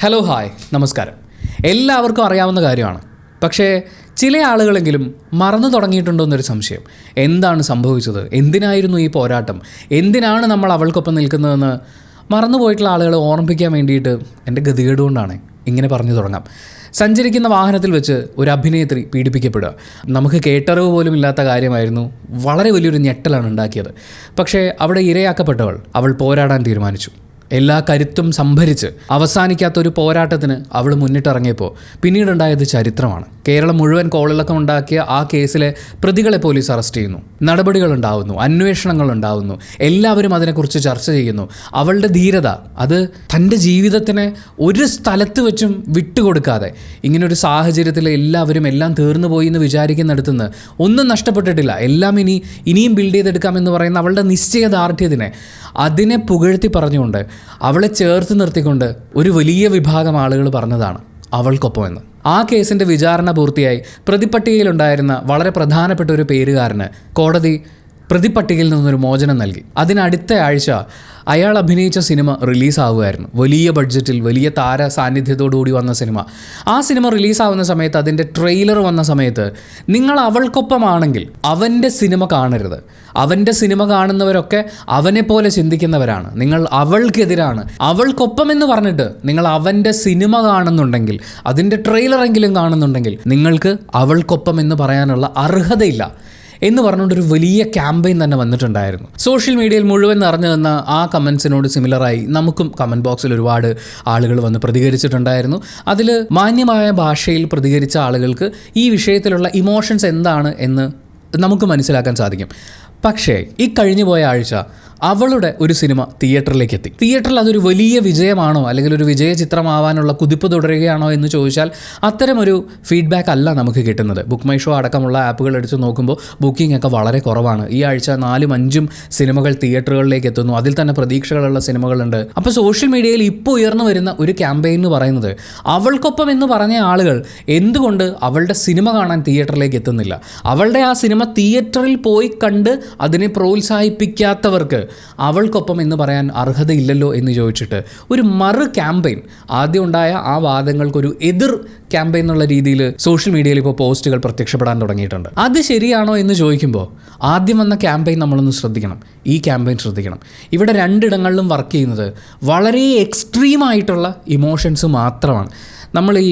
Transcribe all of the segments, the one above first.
Hello hi നമസ്കാരം. എല്ലാവർക്കും അറിയാവുന്ന കാര്യമാണ്. പക്ഷേ ചില ആളുകളെങ്കിലും മറന്നു തുടങ്ങിയിട്ടുണ്ടോ എന്നൊരു സംശയം. എന്താണ് സംഭവിച്ചത്? എന്തിനായിരുന്നു ഈ പോരാട്ടം? എന്തിനാണ് നമ്മൾ അവൾക്കൊപ്പം നിൽക്കുന്നതെന്ന് മറന്നുപോയിട്ടുള്ള ആളുകളെ ഓർമ്മിപ്പിക്കാൻ വേണ്ടിയിട്ട് എൻ്റെ ഗതികേട് കൊണ്ടാണ് ഇങ്ങനെ പറഞ്ഞു തുടങ്ങാം. സഞ്ചരിക്കുന്ന വാഹനത്തിൽ വെച്ച് ഒരു അഭിനേത്രി പീഡിപ്പിക്കപ്പെടുക. നമുക്ക് കേട്ടറിവ് പോലും ഇല്ലാത്ത കാര്യമായിരുന്നു. വളരെ വലിയൊരു ഞെട്ടലാണ് ഉണ്ടാക്കിയത്. പക്ഷേ അവിടെ ഇരയാക്കപ്പെട്ടവൾ അവൾ പോരാടാൻ തീരുമാനിച്ചു. എല്ലാ കരുത്തും സംഭരിച്ച് അവസാനിക്കാത്തൊരു പോരാട്ടത്തിന് അവൾ മുന്നിട്ടിറങ്ങിയപ്പോൾ പിന്നീടുണ്ടായത് ചരിത്രമാണ്. കേരളം മുഴുവൻ കോളിളക്കം ഉണ്ടാക്കിയ ആ കേസിലെ പ്രതികളെ പോലീസ് അറസ്റ്റ് ചെയ്യുന്നു. നടപടികളുണ്ടാവുന്നു, അന്വേഷണങ്ങളുണ്ടാവുന്നു, എല്ലാവരും അതിനെക്കുറിച്ച് ചർച്ച ചെയ്യുന്നു. അവളുടെ ധീരത, അത് തൻ്റെ ജീവിതത്തിനെ ഒരു സ്ഥലത്ത് വെച്ചും വിട്ടുകൊടുക്കാതെ ഇങ്ങനൊരു സാഹചര്യത്തിൽ എല്ലാവരും എല്ലാം തീർന്നു പോയി എന്ന് വിചാരിക്കുന്നിടത്തുനിന്ന് ഒന്നും നഷ്ടപ്പെട്ടിട്ടില്ല, എല്ലാം ഇനിയും ബിൽഡ് ചെയ്തെടുക്കാമെന്ന് പറയുന്ന അവളുടെ നിശ്ചയദാർഢ്യത്തിനെ അതിനെ പുകഴ്ത്തി പറഞ്ഞുകൊണ്ട് അവളെ ചേർത്ത് നിർത്തിക്കൊണ്ട് ഒരു വലിയ വിഭാഗം ആളുകൾ പറഞ്ഞതാണ് അവൾക്കൊപ്പം എന്ന്. ആ കേസിൻ്റെ വിചാരണ പൂർത്തിയായി പ്രതിപ്പട്ടികയിലുണ്ടായിരുന്ന വളരെ പ്രധാനപ്പെട്ട ഒരു പേരുകാരന് കോടതി പ്രതിപ്പട്ടികയിൽ നിന്നൊരു മോചനം നൽകി. അതിനടുത്ത ആഴ്ച അയാൾ അഭിനയിച്ച സിനിമ റിലീസാവുമായിരുന്നു. വലിയ ബഡ്ജറ്റിൽ വലിയ താര സാന്നിധ്യത്തോടുകൂടി വന്ന സിനിമ. ആ സിനിമ റിലീസാവുന്ന സമയത്ത് അതിൻ്റെ ട്രെയിലർ വന്ന സമയത്ത് നിങ്ങൾ അവൾക്കൊപ്പമാണെങ്കിൽ അവൻ്റെ സിനിമ കാണരുത്. അവൻ്റെ സിനിമ കാണുന്നവരൊക്കെ അവനെപ്പോലെ ചിന്തിക്കുന്നവരാണ്. നിങ്ങൾ അവൾക്കെതിരാണ്. അവൾക്കൊപ്പം എന്ന് പറഞ്ഞിട്ട് നിങ്ങൾ അവൻ്റെ സിനിമ കാണുന്നുണ്ടെങ്കിൽ, അതിൻ്റെ ട്രെയിലറെങ്കിലും കാണുന്നുണ്ടെങ്കിൽ നിങ്ങൾക്ക് അവൾക്കൊപ്പം എന്ന് പറയാനുള്ള അർഹതയില്ല എന്ന് പറഞ്ഞുകൊണ്ടൊരു വലിയ ക്യാമ്പയിൻ തന്നെ വന്നിട്ടുണ്ടായിരുന്നു. സോഷ്യൽ മീഡിയയിൽ മുഴുവൻ നിറഞ്ഞു നിന്ന ആ കമൻസിനോട് സിമിലറായി നമുക്കും കമൻറ്റ് ബോക്സിൽ ഒരുപാട് ആളുകൾ വന്ന് പ്രതികരിച്ചിട്ടുണ്ടായിരുന്നു. അതിൽ മാന്യമായ ഭാഷയിൽ പ്രതികരിച്ച ആളുകൾക്ക് ഈ വിഷയത്തിലുള്ള ഇമോഷൻസ് എന്താണ് എന്ന് നമുക്ക് മനസ്സിലാക്കാൻ സാധിക്കും. പക്ഷേ ഈ കഴിഞ്ഞു പോയ ആഴ്ച അവളുടെ ഒരു സിനിമ തിയേറ്ററിലേക്ക് എത്തി. തിയേറ്ററിൽ അതൊരു വലിയ വിജയമാണോ അല്ലെങ്കിൽ ഒരു വിജയ ചിത്രമാവാനുള്ള കുതിപ്പ് തുടരുകയാണോ എന്ന് ചോദിച്ചാൽ അത്തരമൊരു ഫീഡ്ബാക്ക് അല്ല നമുക്ക് കിട്ടുന്നത്. ബുക്ക് മൈ ഷോ അടക്കമുള്ള ആപ്പുകൾ എടുത്ത് നോക്കുമ്പോൾ ബുക്കിംഗ് ഒക്കെ വളരെ കുറവാണ്. ഈ ആഴ്ച 4-5 സിനിമകൾ തിയേറ്ററുകളിലേക്ക് എത്തുന്നു. അതിൽ തന്നെ പ്രതീക്ഷകളുള്ള സിനിമകളുണ്ട്. അപ്പോൾ സോഷ്യൽ മീഡിയയിൽ ഇപ്പോൾ ഉയർന്നു വരുന്ന ഒരു ക്യാമ്പയിൻ എന്ന് പറയുന്നത് അവൾക്കൊപ്പം എന്ന് പറഞ്ഞ ആളുകൾ എന്തുകൊണ്ട് അവളുടെ സിനിമ കാണാൻ തിയേറ്ററിലേക്ക് എത്തുന്നില്ല? അവളുടെ ആ സിനിമ തിയേറ്ററിൽ പോയി കണ്ട് അതിനെ പ്രോത്സാഹിപ്പിക്കാത്തവർക്ക് അവൾക്കൊപ്പം എന്ന് പറയാൻ അർഹതയില്ലല്ലോ എന്ന് ചോദിച്ചിട്ട് ഒരു മറു ക്യാമ്പയിൻ, ആദ്യം ഉണ്ടായ ആ വാദങ്ങൾക്കൊരു എതിർ ക്യാമ്പയിൻ എന്നുള്ള രീതിയിൽ സോഷ്യൽ മീഡിയയിൽ ഇപ്പോൾ പോസ്റ്റുകൾ പ്രത്യക്ഷപ്പെടാൻ തുടങ്ങിയിട്ടുണ്ട്. അത് ശരിയാണോ എന്ന് ചോദിക്കുമ്പോൾ ആദ്യം വന്ന ക്യാമ്പയിൻ നമ്മളൊന്ന് ശ്രദ്ധിക്കണം. ഈ ക്യാമ്പയിൻ ശ്രദ്ധിക്കണം. ഇവിടെ രണ്ടിടങ്ങളിലും വർക്ക് ചെയ്യുന്നത് വളരെ എക്സ്ട്രീമായിട്ടുള്ള ഇമോഷൻസ് മാത്രമാണ്. നമ്മൾ ഈ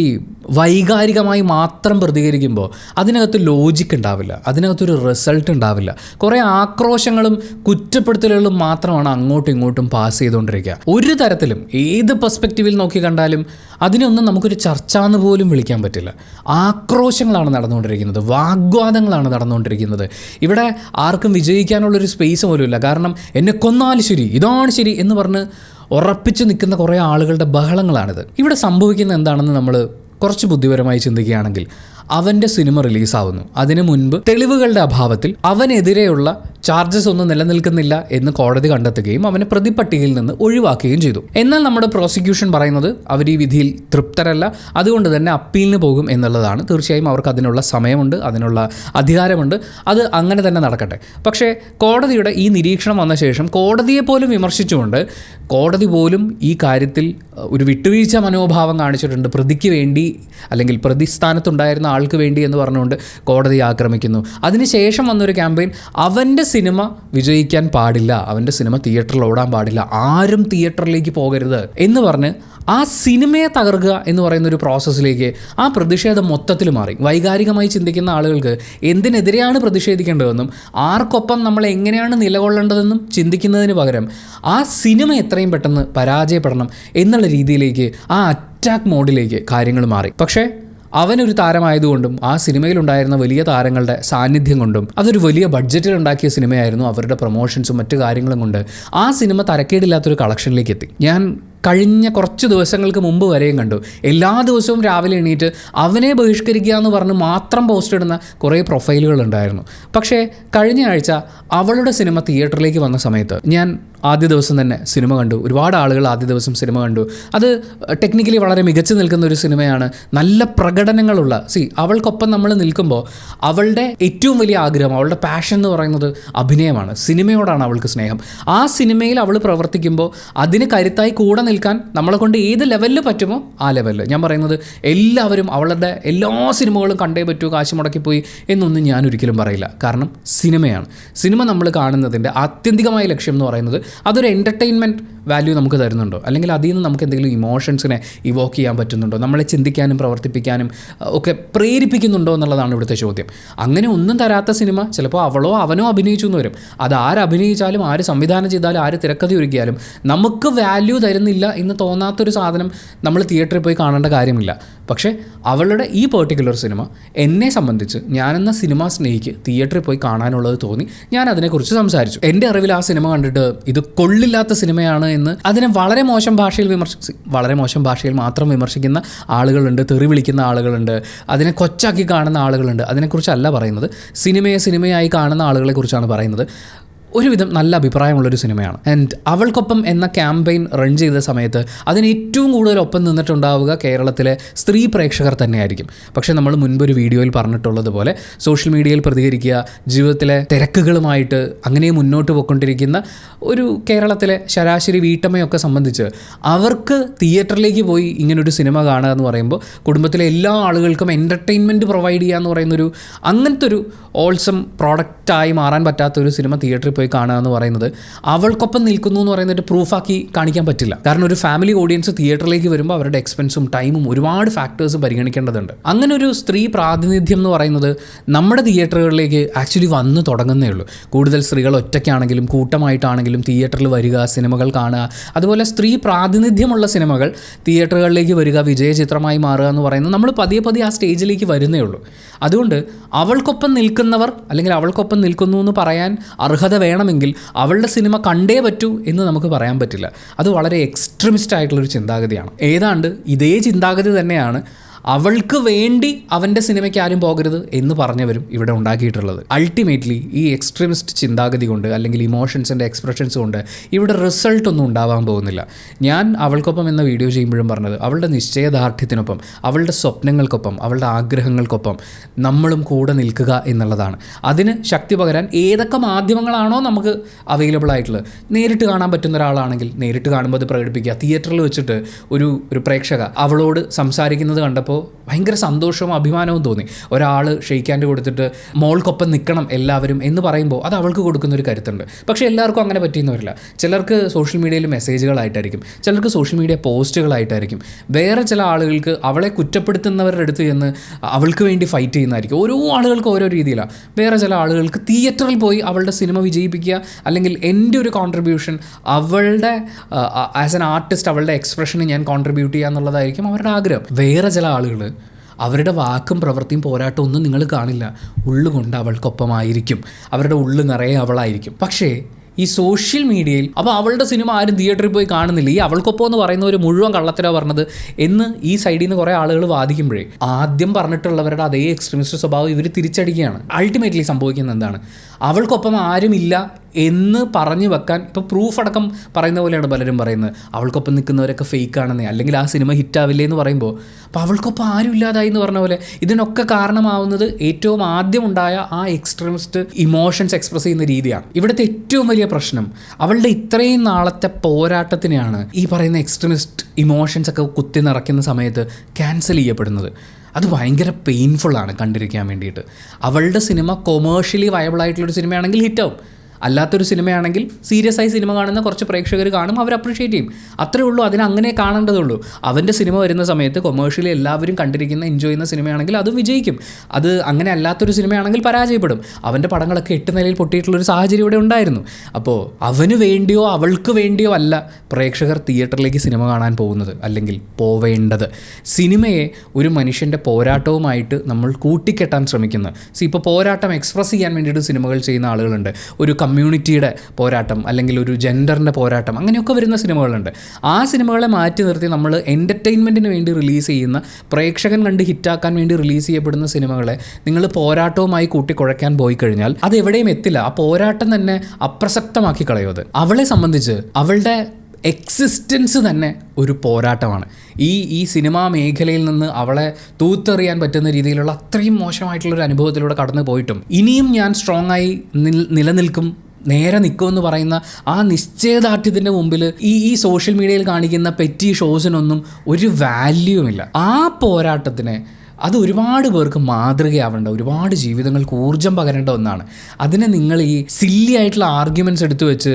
വൈകാരികമായി മാത്രം പ്രതികരിക്കുമ്പോൾ അതിനകത്ത് ലോജിക്ക് ഉണ്ടാവില്ല, അതിനകത്തൊരു റിസൾട്ട് ഉണ്ടാവില്ല. കുറേ ആക്രോശങ്ങളും കുറ്റപ്പെടുത്തലുകളും മാത്രമാണ് അങ്ങോട്ടും ഇങ്ങോട്ടും പാസ് ചെയ്തുകൊണ്ടിരിക്കുക. ഒരു തരത്തിലും ഏത് പെർസ്പെക്റ്റീവിൽ നോക്കി കണ്ടാലും അതിനൊന്നും നമുക്കൊരു ചർച്ച എന്ന് പോലും വിളിക്കാൻ പറ്റില്ല. ആക്രോശങ്ങളാണ് നടന്നുകൊണ്ടിരിക്കുന്നത്, വാഗ്വാദങ്ങളാണ് നടന്നുകൊണ്ടിരിക്കുന്നത്. ഇവിടെ ആർക്കും വിജയിക്കാനുള്ളൊരു സ്പേസ് പോലും ഇല്ല. കാരണം എന്നെ കൊന്നാലും ശരി, ഇതാണ് ശരി എന്ന് പറഞ്ഞ് ഉറപ്പിച്ച് നിൽക്കുന്ന കുറേ ആളുകളുടെ ബഹളങ്ങളാണിത്. ഇവിടെ സംഭവിക്കുന്നത് എന്താണെന്ന് നമ്മൾ കുറച്ച് ബുദ്ധിപരമായി ചിന്തിക്കുകയാണെങ്കിൽ, അവൻ്റെ സിനിമ റിലീസാവുന്നു. അതിനു മുൻപ് തെളിവുകളുടെ അഭാവത്തിൽ അവനെതിരെയുള്ള ചാർജസ് ഒന്നും നിലനിൽക്കുന്നില്ല എന്ന് കോടതി കണ്ടെത്തുകയും അവനെ പ്രതിപ്പട്ടികയിൽ നിന്ന് ഒഴിവാക്കുകയും ചെയ്തു. എന്നാൽ നമ്മുടെ പ്രോസിക്യൂഷൻ പറയുന്നത് അവർ ഈ വിധിയിൽ തൃപ്തരല്ല, അതുകൊണ്ട് തന്നെ അപ്പീലിന് പോകും എന്നുള്ളതാണ്. തീർച്ചയായും അവർക്ക് അതിനുള്ള സമയമുണ്ട്, അതിനുള്ള അധികാരമുണ്ട്, അത് അങ്ങനെ തന്നെ നടക്കട്ടെ. പക്ഷേ കോടതിയുടെ ഈ നിരീക്ഷണം വന്ന ശേഷം കോടതിയെ പോലും വിമർശിച്ചുകൊണ്ട് കോടതി പോലും ഈ കാര്യത്തിൽ ഒരു വിട്ടുവീഴ്ച മനോഭാവം കാണിച്ചിട്ടുണ്ട്. പ്രതിക്ക് വേണ്ടി അല്ലെങ്കിൽ പ്രതിസ്ഥാനത്തുണ്ടായിരുന്ന ആൾക്ക് വേണ്ടി എന്ന് പറഞ്ഞുകൊണ്ട് കോടതി ആക്രമിക്കുന്നു. അതിനുശേഷം വന്നൊരു ക്യാമ്പയിൻ, അവൻ്റെ സിനിമ വിജയിക്കാൻ പാടില്ല, അവൻ്റെ സിനിമ തിയേറ്ററിൽ ഓടാൻ പാടില്ല, ആരും തിയേറ്ററിലേക്ക് പോകരുത് എന്ന് പറഞ്ഞ് ആ സിനിമയെ തകർക്കുക എന്ന് പറയുന്ന ഒരു പ്രോസസ്സിലേക്ക് ആ പ്രതിഷേധം മൊത്തത്തിൽ മാറി. വൈകാരികമായി ചിന്തിക്കുന്ന ആളുകൾക്ക് എന്തിനെതിരെയാണ് പ്രതിഷേധിക്കേണ്ടതെന്നും ആർക്കൊപ്പം നമ്മൾ എങ്ങനെയാണ് നിലകൊള്ളേണ്ടതെന്നും ചിന്തിക്കുന്നതിന് പകരം ആ സിനിമ എത്രയും പെട്ടെന്ന് പരാജയപ്പെടണം എന്നുള്ള രീതിയിലേക്ക്, ആ അറ്റാക്ക് മോഡിലേക്ക് കാര്യങ്ങൾ മാറി. പക്ഷേ അവനൊരു താരമായതുകൊണ്ടും ആ സിനിമയിലുണ്ടായിരുന്ന വലിയ താരങ്ങളുടെ സാന്നിധ്യം കൊണ്ടും അതൊരു വലിയ ബഡ്ജറ്റിൽ ഉണ്ടാക്കിയ സിനിമയായിരുന്നു, അവരുടെ പ്രൊമോഷൻസും മറ്റു കാര്യങ്ങളും കൊണ്ട് ആ സിനിമ തരക്കേടില്ലാത്തൊരു കളക്ഷനിലേക്ക് എത്തി. ഞാൻ കഴിഞ്ഞ കുറച്ച് ദിവസങ്ങൾക്ക് മുമ്പ് വരെയും കണ്ടു, എല്ലാ ദിവസവും രാവിലെ എണീറ്റ് അവനെ ബഹിഷ്കരിക്കുക എന്ന് പറഞ്ഞ് മാത്രം പോസ്റ്റ് ഇടുന്ന കുറേ പ്രൊഫൈലുകൾ ഉണ്ടായിരുന്നു. പക്ഷേ കഴിഞ്ഞ ആഴ്ച അവളുടെ സിനിമ തിയേറ്ററിലേക്ക് വന്ന സമയത്ത് ഞാൻ ആദ്യ ദിവസം തന്നെ സിനിമ കണ്ടു. ഒരുപാട് ആളുകൾ ആദ്യ ദിവസം സിനിമ കണ്ടു. അത് ടെക്നിക്കലി വളരെ മികച്ചു നിൽക്കുന്ന ഒരു സിനിമയാണ്. നല്ല പ്രകടനങ്ങളുള്ള അവൾക്കൊപ്പം നമ്മൾ നിൽക്കുമ്പോൾ അവളുടെ ഏറ്റവും വലിയ ആഗ്രഹം, അവളുടെ പാഷൻ എന്ന് പറയുന്നത് അഭിനയമാണ്. സിനിമയോടാണ് അവൾക്ക് സ്നേഹം. ആ സിനിമയിൽ അവൾ പ്രവർത്തിക്കുമ്പോൾ അതിന് കരുത്തായി കൂടെ നിൽക്കാൻ നമ്മളെ കൊണ്ട് ഏത് ലെവലിൽ പറ്റുമോ ആ ലെവലിൽ. ഞാൻ പറയുന്നത് എല്ലാവരും അവളുടെ എല്ലാ സിനിമകളും കണ്ടേ പറ്റൂ, കാശ് മുടക്കിപ്പോയി എന്നൊന്നും ഞാൻ ഒരിക്കലും പറയില്ല. കാരണം സിനിമയാണ്. സിനിമ നമ്മൾ കാണുന്നതിൻ്റെ ആത്യന്തികമായ ലക്ഷ്യം എന്ന് പറയുന്നത് അതൊരു എൻ്റർടൈൻമെൻറ്റ് വാല്യൂ നമുക്ക് തരുന്നുണ്ടോ, അല്ലെങ്കിൽ അതിൽ നിന്ന് നമുക്ക് എന്തെങ്കിലും ഇമോഷൻസിനെ ഇവോക്ക് ചെയ്യാൻ പറ്റുന്നുണ്ടോ, നമ്മളെ ചിന്തിക്കാനും പ്രവർത്തിപ്പിക്കാനും ഒക്കെ പ്രേരിപ്പിക്കുന്നുണ്ടോ എന്നുള്ളതാണ് ഇവിടുത്തെ ചോദ്യം. അങ്ങനെ ഒന്നും തരാത്ത സിനിമ ചിലപ്പോൾ അവളോ അവനോ അഭിനയിച്ചു എന്ന് വരും. അത് അഭിനയിച്ചാലും ആര് സംവിധാനം ചെയ്താലും ആര് തിരക്കഥ ഒരുക്കിയാലും നമുക്ക് വാല്യൂ തരുന്നില്ല എന്ന് തോന്നാത്തൊരു സാധനം നമ്മൾ തിയേറ്ററിൽ പോയി കാണേണ്ട കാര്യമില്ല. പക്ഷേ അവളുടെ ഈ പെർട്ടിക്കുലർ സിനിമ എന്നെ സംബന്ധിച്ച്, ഞാനെന്ന സിനിമ സ്നേഹിക്ക് തിയേറ്ററിൽ പോയി കാണാനുള്ളത് തോന്നി. ഞാൻ അതിനെക്കുറിച്ച് സംസാരിച്ചു. എൻ്റെ അറിവിൽ ആ സിനിമ കണ്ടിട്ട് ഇത് കൊള്ളില്ലാത്ത സിനിമയാണ് എന്ന് അതിനെ വളരെ മോശം ഭാഷയിൽ മാത്രം വിമർശിക്കുന്ന ആളുകളുണ്ട്, തെറി വിളിക്കുന്ന ആളുകളുണ്ട്, അതിനെ കൊച്ചാക്കി കാണുന്ന ആളുകളുണ്ട്. അതിനെക്കുറിച്ചല്ല പറയുന്നത്. സിനിമയായി കാണുന്ന ആളുകളെ കുറിച്ചാണ് പറയുന്നത്. ഒരുവിധം നല്ല അഭിപ്രായമുള്ളൊരു സിനിമയാണ്. ആൻഡ് അവൾക്കൊപ്പം എന്ന ക്യാമ്പയിൻ റൺ ചെയ്ത സമയത്ത് അതിന് ഏറ്റവും കൂടുതൽ ഒപ്പം നിന്നിട്ടുണ്ടാവുക കേരളത്തിലെ സ്ത്രീ പ്രേക്ഷകർ തന്നെയായിരിക്കും. പക്ഷേ നമ്മൾ മുൻപൊരു വീഡിയോയിൽ പറഞ്ഞിട്ടുള്ളതുപോലെ സോഷ്യൽ മീഡിയയിൽ പ്രതികരിക്കുക, ജീവിതത്തിലെ തിരക്കുകളുമായിട്ട് അങ്ങനെ മുന്നോട്ട് പോയിക്കൊണ്ടിരിക്കുന്ന ഒരു കേരളത്തിലെ ശരാശരി വീട്ടമ്മയൊക്കെ സംബന്ധിച്ച് അവർക്ക് തിയേറ്ററിലേക്ക് പോയി ഇങ്ങനൊരു സിനിമ കാണുക എന്ന് പറയുമ്പോൾ കുടുംബത്തിലെ എല്ലാ ആളുകൾക്കും എൻ്റർടൈൻമെൻറ്റ് പ്രൊവൈഡ് ചെയ്യുക എന്ന് പറയുന്നൊരു അങ്ങനത്തെ ഒരു ഓൾസം പ്രോഡക്റ്റായി മാറാൻ പറ്റാത്തൊരു സിനിമ തിയേറ്ററിൽ പോയി കാണുക എന്ന് പറയുന്നത് അവൾക്കൊപ്പം നിൽക്കുന്നു എന്ന് പറയുന്നത് പ്രൂഫാക്കി കാണിക്കാൻ പറ്റില്ല. കാരണം ഒരു ഫാമിലി ഓഡിയൻസ് തിയേറ്ററിലേക്ക് വരുമ്പോൾ അവരുടെ എക്സ്പെൻസും ടൈമും ഒരുപാട് ഫാക്ടേഴ്സും പരിഗണിക്കേണ്ടതുണ്ട്. അങ്ങനെ ഒരു സ്ത്രീ പ്രാതിനിധ്യം എന്ന് പറയുന്നത് നമ്മുടെ തിയേറ്ററുകളിലേക്ക് ആക്ച്വലി വന്ന് തുടങ്ങുന്നേ ഉള്ളൂ. കൂടുതൽ സ്ത്രീകൾ ഒറ്റയ്ക്കാണെങ്കിലും കൂട്ടമായിട്ടാണെങ്കിലും തിയേറ്ററിൽ വരിക, സിനിമകൾ കാണുക, അതുപോലെ സ്ത്രീ പ്രാതിനിധ്യമുള്ള സിനിമകൾ തിയേറ്ററുകളിലേക്ക് വരിക, വിജയചിത്രമായി മാറുക എന്ന് പറയുന്നത് നമ്മൾ പതിയെ ആ സ്റ്റേജിലേക്ക് വരുന്നേ ഉള്ളൂ. അതുകൊണ്ട് അവൾക്കൊപ്പം നിൽക്കുന്നവർ അല്ലെങ്കിൽ അവൾക്കൊപ്പം നിൽക്കുന്നു എന്ന് പറയാൻ അർഹത വേണമെങ്കിൽ അവളുടെ സിനിമ കണ്ടേ പറ്റൂ എന്ന് നമുക്ക് പറയാൻ പറ്റില്ല. അത് വളരെ എക്സ്ട്രീമിസ്റ്റ് ആയിട്ടുള്ളൊരു ചിന്താഗതിയാണ്. ഏതാണ്ട് ഇതേ ചിന്താഗതി തന്നെയാണ് അവൾക്ക് വേണ്ടി അവൻ്റെ സിനിമയ്ക്ക് ആരും പോകരുത് എന്ന് പറഞ്ഞവരും ഇവിടെ ഉണ്ടാക്കിയിട്ടുള്ളത്. അൾട്ടിമേറ്റ്ലി ഈ എക്സ്ട്രീമിസ്റ്റ് ചിന്താഗതി കൊണ്ട് അല്ലെങ്കിൽ ഇമോഷൻസിൻ്റെ എക്സ്പ്രഷൻസ് കൊണ്ട് ഇവിടെ റിസൾട്ടൊന്നും ഉണ്ടാവാൻ പോകുന്നില്ല. ഞാൻ അവൾക്കൊപ്പം എന്ന വീഡിയോ ചെയ്യുമ്പോഴും പറഞ്ഞത് അവളുടെ നിശ്ചയദാർഢ്യത്തിനൊപ്പം, അവളുടെ സ്വപ്നങ്ങൾക്കൊപ്പം, അവളുടെ ആഗ്രഹങ്ങൾക്കൊപ്പം നമ്മളും കൂടെ നിൽക്കുക എന്നുള്ളതാണ്. അതിന് ശക്തി പകരാൻ ഏതൊക്കെ മാധ്യമങ്ങളാണോ നമുക്ക് അവൈലബിൾ ആയിട്ടുള്ളത്, നേരിട്ട് കാണാൻ പറ്റുന്ന ഒരാളാണെങ്കിൽ നേരിട്ട് കാണുമ്പോൾ അത് പ്രകടിപ്പിക്കുക. തിയേറ്ററിൽ വെച്ചിട്ട് ഒരു പ്രേക്ഷക അവളോട് സംസാരിക്കുന്നത് കണ്ടപ്പോൾ ഭയങ്കര സന്തോഷവും അഭിമാനവും തോന്നി. ഒരാൾ ഷെയ്ക്ക് ഹാൻഡ് കൊടുത്തിട്ട് മോൾക്കൊപ്പം നിൽക്കണം എല്ലാവരും എന്ന് പറയുമ്പോൾ അത് അവൾക്ക് കൊടുക്കുന്നൊരു കരുത്തുണ്ട്. പക്ഷേ എല്ലാവർക്കും അങ്ങനെ പറ്റിയെന്ന് വരില്ല. ചിലർക്ക് സോഷ്യൽ മീഡിയയിൽ മെസ്സേജുകളായിട്ടായിരിക്കും, ചിലർക്ക് സോഷ്യൽ മീഡിയ പോസ്റ്റുകളായിട്ടായിരിക്കും, വേറെ ചില ആളുകൾക്ക് അവളെ കുറ്റപ്പെടുത്തുന്നവരുടെ അടുത്ത് ചെന്ന് അവൾക്ക് വേണ്ടി ഫൈറ്റ് ചെയ്യുന്നതായിരിക്കും. ഓരോ ആളുകൾക്ക് ഓരോ രീതിയിലാണ്. വേറെ ചില ആളുകൾക്ക് തിയേറ്ററിൽ പോയി അവളുടെ സിനിമ വിജയിപ്പിക്കുക, അല്ലെങ്കിൽ എൻ്റെ ഒരു കോൺട്രിബ്യൂഷൻ അവളുടെ ആസ് എൻ ആർട്ടിസ്റ്റ് അവളുടെ എക്സ്പ്രഷന് ഞാൻ കോൺട്രിബ്യൂട്ട് ചെയ്യുക എന്നുള്ളതായിരിക്കും അവരുടെ ആഗ്രഹം. വേറെ ചില ആളുകൾ അവരുടെ വാക്കും പ്രവൃത്തിയും പോരാട്ടം ഒന്നും നിങ്ങൾ കാണില്ല, ഉള്ളുകൊണ്ട് അവൾക്കൊപ്പമായിരിക്കും, അവരുടെ ഉള്ളു നിറയെ അവളായിരിക്കും. പക്ഷേ ഈ സോഷ്യൽ മീഡിയയിൽ അപ്പോൾ അവളുടെ സിനിമ ആരും തിയേറ്ററിൽ പോയി കാണുന്നില്ല, ഈ അവൾക്കൊപ്പം എന്ന് പറയുന്ന ഒരു മുഴുവൻ കള്ളത്തരമാണ് പറഞ്ഞത് എന്ന് ഈ സൈഡിൽ നിന്ന് കുറേ ആളുകൾ വാദിക്കുമ്പോഴേ ആദ്യം പറഞ്ഞിട്ടുള്ളവരുടെ അതേ എക്സ്ട്രീമിസ്റ്റ് സ്വഭാവം ഇവർ തിരിച്ചടിക്കുകയാണ്. അൾട്ടിമേറ്റ്ലി സംഭവിക്കുന്നത് എന്താണ്, അവൾക്കൊപ്പം ആരുമില്ല എന്ന് പറഞ്ഞു വെക്കാൻ ഇപ്പോൾ പ്രൂഫ് അടക്കം പറയുന്ന പോലെയാണ് പലരും പറയുന്നത്. അവൾക്കൊപ്പം നിൽക്കുന്നവരൊക്കെ ഫേക്കാണെന്നേ, അല്ലെങ്കിൽ ആ സിനിമ ഹിറ്റാവില്ലേ എന്ന് പറയുമ്പോൾ അപ്പോൾ അവൾക്കൊപ്പം ആരും ഇല്ലാതായി എന്ന് പറഞ്ഞ പോലെ ഇതിനൊക്കെ കാരണമാവുന്നത് ഏറ്റവും ആദ്യം ഉണ്ടായ ആ എക്സ്ട്രീമിസ്റ്റ് ഇമോഷൻസ് എക്സ്പ്രസ് ചെയ്യുന്ന രീതിയാണ്. ഇവിടുത്തെ ഏറ്റവും വലിയ പ്രശ്നം അവളുടെ ഇത്രയും നാളത്തെ പോരാട്ടത്തിനെയാണ് ഈ പറയുന്ന എക്സ്ട്രീമിസ്റ്റ് ഇമോഷൻസ് ഒക്കെ കുത്തി നിറയ്ക്കുന്ന സമയത്ത് ക്യാൻസൽ ചെയ്യപ്പെടുന്നത്. അത് ഭയങ്കര പെയിൻഫുള്ളാണ് കണ്ടിരിക്കാൻ വേണ്ടിയിട്ട്. അവളുടെ സിനിമ കൊമേഴ്ഷ്യലി വയബിളായിട്ടുള്ളൊരു സിനിമയാണെങ്കിൽ ഹിറ്റാവും, അല്ലാത്തൊരു സിനിമയാണെങ്കിൽ സീരിയസ് ആയി സിനിമ കാണുന്ന കുറച്ച് പ്രേക്ഷകർ കാണും, അവർ അപ്രീഷിയേറ്റ് ചെയ്യും. അത്രേ ഉള്ളൂ, അതിനങ്ങനെ കാണേണ്ടതുള്ളൂ. അവൻ്റെ സിനിമ വരുന്ന സമയത്ത് കൊമേഴ്ഷ്യലി എല്ലാവരും കണ്ടിരിക്കുന്ന എൻജോയ് ചെയ്യുന്ന സിനിമയാണെങ്കിൽ അത് വിജയിക്കും. അത് അങ്ങനെ അല്ലാത്തൊരു സിനിമയാണെങ്കിൽ പരാജയപ്പെടും. അവൻ്റെ പടങ്ങളൊക്കെ 8 നിലയിൽ പൊട്ടിയിട്ടുള്ളൊരു സാഹചര്യം ഇവിടെ ഉണ്ടായിരുന്നു. അപ്പോൾ അവന് വേണ്ടിയോ അവൾക്ക് വേണ്ടിയോ അല്ല പ്രേക്ഷകർ തിയേറ്ററിലേക്ക് സിനിമ കാണാൻ പോകുന്നത്, അല്ലെങ്കിൽ പോവേണ്ടത്. സിനിമയെ ഒരു മനുഷ്യൻ്റെ പോരാട്ടവുമായിട്ട് നമ്മൾ കൂട്ടിക്കെട്ടാൻ ശ്രമിക്കുന്നത്. ഇപ്പോൾ പോരാട്ടം എക്സ്പ്രസ് ചെയ്യാൻ വേണ്ടിയിട്ട് സിനിമകൾ ചെയ്യുന്ന ആളുകളുണ്ട്. ഒരു കമ്മ്യൂണിറ്റിയുടെ പോരാട്ടം, അല്ലെങ്കിൽ ഒരു ജെൻഡറിൻ്റെ പോരാട്ടം, അങ്ങനെയൊക്കെ വരുന്ന സിനിമകളുണ്ട്. ആ സിനിമകളെ മാറ്റി നിർത്തി നമ്മൾ എൻ്റർടൈൻമെൻറ്റിന് വേണ്ടി റിലീസ് ചെയ്യുന്ന, പ്രേക്ഷകൻ കണ്ട് ഹിറ്റാക്കാൻ വേണ്ടി റിലീസ് ചെയ്യപ്പെടുന്ന സിനിമകളെ നിങ്ങൾ പോരാട്ടവുമായി കൂട്ടിക്കുഴയ്ക്കാൻ പോയി കഴിഞ്ഞാൽ അത് എവിടെയും എത്തില്ല. ആ പോരാട്ടം തന്നെ അപ്രസക്തമാക്കി കളയും. അത് അവളെ സംബന്ധിച്ച് അവളുടെ എക്സിസ്റ്റൻസ് തന്നെ ഒരു പോരാട്ടമാണ്. ഈ സിനിമാ മേഖലയിൽ നിന്ന് അവളെ തൂത്തെറിയാൻ പറ്റുന്ന രീതിയിലുള്ള അത്രയും മോശമായിട്ടുള്ളൊരു അനുഭവത്തിലൂടെ കടന്നു പോയിട്ടും ഇനിയും ഞാൻ സ്ട്രോങ് ആയി നിലനിൽക്കും, നേരെ നിൽക്കുമെന്ന് പറയുന്ന ആ നിശ്ചയദാർഢ്യത്തിൻ്റെ മുമ്പിൽ ഈ സോഷ്യൽ മീഡിയയിൽ കാണിക്കുന്ന പെറ്റി ഷോസിനൊന്നും ഒരു വാല്യൂമില്ല. ആ പോരാട്ടത്തിന് അത് ഒരുപാട് പേർക്ക് മാതൃകയാവേണ്ട, ഒരുപാട് ജീവിതങ്ങൾക്ക് ഊർജ്ജം പകരേണ്ട ഒന്നാണ്. അതിനെ നിങ്ങൾ ഈ സില്ലി ആയിട്ടുള്ള ആർഗ്യുമെൻറ്റ്സ് എടുത്തു വെച്ച്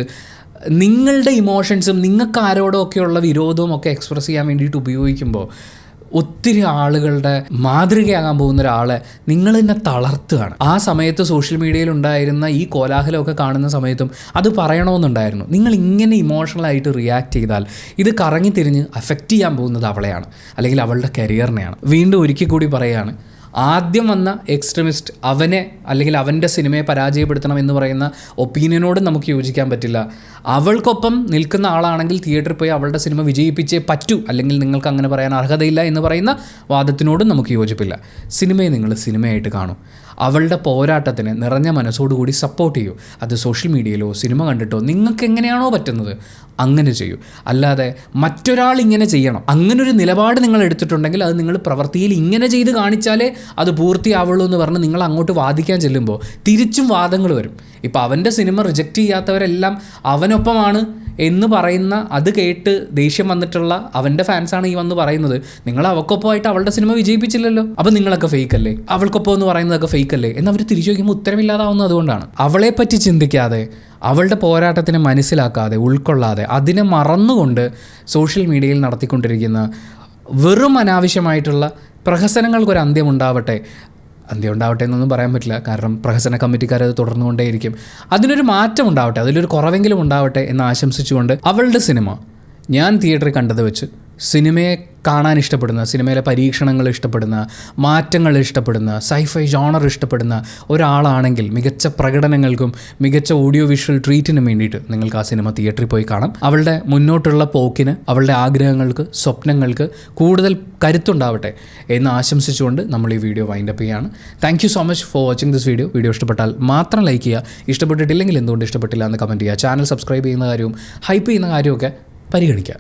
നിങ്ങളുടെ ഇമോഷൻസും നിങ്ങൾക്ക് ആരോടും ഒക്കെയുള്ള വിരോധവും ഒക്കെ എക്സ്പ്രസ് ചെയ്യാൻ വേണ്ടിയിട്ട് ഉപയോഗിക്കുമ്പോൾ ഒത്തിരി ആളുകളുടെ മാതൃകയാകാൻ പോകുന്ന ഒരാളെ നിങ്ങൾ തന്നെ തളർത്തുകയാണ്. ആ സമയത്ത് സോഷ്യൽ മീഡിയയിൽ ഉണ്ടായിരുന്ന ഈ കോലാഹലമൊക്കെ കാണുന്ന സമയത്തും അത് പറയണമെന്നുണ്ടായിരുന്നു. നിങ്ങൾ ഇങ്ങനെ ഇമോഷണലായിട്ട് റിയാക്ട് ചെയ്താൽ ഇത് കറങ്ങി തിരിഞ്ഞ് അഫക്റ്റ് ചെയ്യാൻ പോകുന്നത് അവളെയാണ്, അല്ലെങ്കിൽ അവളുടെ കരിയറിനെയാണ്. വീണ്ടും ഒരിക്കൽ കൂടി പറയുകയാണ്, ആദ്യം വന്ന എക്സ്ട്രീമിസ്റ്റ് അവനെ അല്ലെങ്കിൽ അവൻ്റെ സിനിമയെ പരാജയപ്പെടുത്തണം എന്ന് പറയുന്ന ഒപ്പീനിയനോട് നമുക്ക് യോജിക്കാൻ പറ്റില്ല. അവൾക്കൊപ്പം നിൽക്കുന്ന ആളാണെങ്കിൽ തിയേറ്ററിൽ പോയി അവളുടെ സിനിമ വിജയിപ്പിച്ചേ പറ്റൂ, അല്ലെങ്കിൽ നിങ്ങൾക്ക് അങ്ങനെ പറയാൻ അർഹതയില്ല എന്ന് പറയുന്ന വാദത്തിനോടും നമുക്ക് യോജിപ്പില്ല. സിനിമയെ നിങ്ങൾ സിനിമയായിട്ട് കാണും. അവളുടെ പോരാട്ടത്തിന് നിറഞ്ഞ മനസ്സോടുകൂടി സപ്പോർട്ട് ചെയ്യൂ. അത് സോഷ്യൽ മീഡിയയിലോ സിനിമ കണ്ടിട്ടോ നിങ്ങൾക്ക് എങ്ങനെയാണോ പറ്റുന്നത് അങ്ങനെ ചെയ്യൂ. അല്ലാതെ മറ്റൊരാൾ ഇങ്ങനെ ചെയ്യണം അങ്ങനൊരു നിലപാട് നിങ്ങൾ എടുത്തിട്ടുണ്ടെങ്കിൽ അത് നിങ്ങൾ പ്രവൃത്തിയിൽ ഇങ്ങനെ ചെയ്ത് കാണിച്ചാലേ അത് പൂർത്തിയാവുള്ളൂ എന്ന് പറഞ്ഞ് നിങ്ങൾ അങ്ങോട്ട് വാദിക്കാൻ ചെല്ലുമ്പോൾ തിരിച്ചും വാദങ്ങൾ വരും. ഇപ്പോൾ അവൻ്റെ സിനിമ റിജക്റ്റ് ചെയ്യാത്തവരെല്ലാം അവനൊപ്പമാണ് എന്ന് പറയുന്ന അത് കേട്ട് ദേഷ്യം വന്നിട്ടുള്ള അവൻ്റെ ഫാൻസാണ് ഈ വന്ന് പറയുന്നത്, നിങ്ങൾ അവൾക്കൊപ്പമായിട്ട് അവളുടെ സിനിമ വിജയിപ്പിച്ചില്ലല്ലോ, അപ്പം നിങ്ങളൊക്കെ ഫേക്ക് അല്ലേ, അവൾക്കൊപ്പം എന്ന് പറയുന്നതൊക്കെ ഫേക്ക് അല്ലേ എന്നവർ തിരിച്ചു ചോദിക്കുമ്പോൾ ഉത്തരമില്ലാതാവുന്നത് അതുകൊണ്ടാണ്. അവളെപ്പറ്റി ചിന്തിക്കാതെ, അവളുടെ പോരാട്ടത്തിനെ മനസ്സിലാക്കാതെ, ഉൾക്കൊള്ളാതെ, അതിനെ മറന്നുകൊണ്ട് സോഷ്യൽ മീഡിയയിൽ നടത്തിക്കൊണ്ടിരിക്കുന്ന വെറും അനാവശ്യമായിട്ടുള്ള പ്രഹസനങ്ങൾക്കൊരു അന്ത്യമുണ്ടാവട്ടെ എന്നൊന്നും പറയാൻ പറ്റില്ല. കാരണം പ്രഹസന കമ്മിറ്റിക്കാരത് തുടർന്നുകൊണ്ടേയിരിക്കും. അതിനൊരു മാറ്റം ഉണ്ടാവട്ടെ, അതിലൊരു കുറവെങ്കിലും ഉണ്ടാവട്ടെ എന്ന് ആശംസിച്ചുകൊണ്ട് അവളുടെ സിനിമ ഞാൻ തിയേറ്ററിൽ കണ്ടത് വെച്ച് സിനിമയെ കാണാൻ ഇഷ്ടപ്പെടുന്ന, സിനിമയിലെ പരീക്ഷണങ്ങൾ ഇഷ്ടപ്പെടുന്ന, മാറ്റങ്ങൾ ഇഷ്ടപ്പെടുന്ന, സൈഫൈ ജോണർ ഇഷ്ടപ്പെടുന്ന ഒരാളാണെങ്കിൽ മികച്ച പ്രകടനങ്ങൾക്കും മികച്ച ഓഡിയോ വിഷ്വൽ ട്രീറ്റിനും വേണ്ടിയിട്ട് നിങ്ങൾക്ക് ആ സിനിമ തിയേറ്ററിൽ പോയി കാണാം. അവളുടെ മുന്നോട്ടുള്ള പോക്കിന്, അവളുടെ ആഗ്രഹങ്ങൾക്ക്, സ്വപ്നങ്ങൾക്ക് കൂടുതൽ കരുത്തുണ്ടാവട്ടെ എന്ന് ആശംസിച്ചുകൊണ്ട് നമ്മൾ ഈ വീഡിയോ വൈൻഡപ്പ് ചെയ്യുകയാണ്. Thank you so much for watching this video. Video ഇഷ്ടപ്പെട്ടാൽ മാത്രം ലൈക്ക് ചെയ്യുക, ഇഷ്ടപ്പെട്ടിട്ടില്ലെങ്കിൽ എന്തുകൊണ്ട് ഇഷ്ടപ്പെട്ടില്ല എന്ന് കമൻറ്റ് ചെയ്യുക, ചാനൽ സബ്സ്ക്രൈബ് ചെയ്യുന്ന കാര്യവും ഹൈപ്പ് ചെയ്യുന്ന കാര്യമൊക്കെ പരിഗണിക്കുക.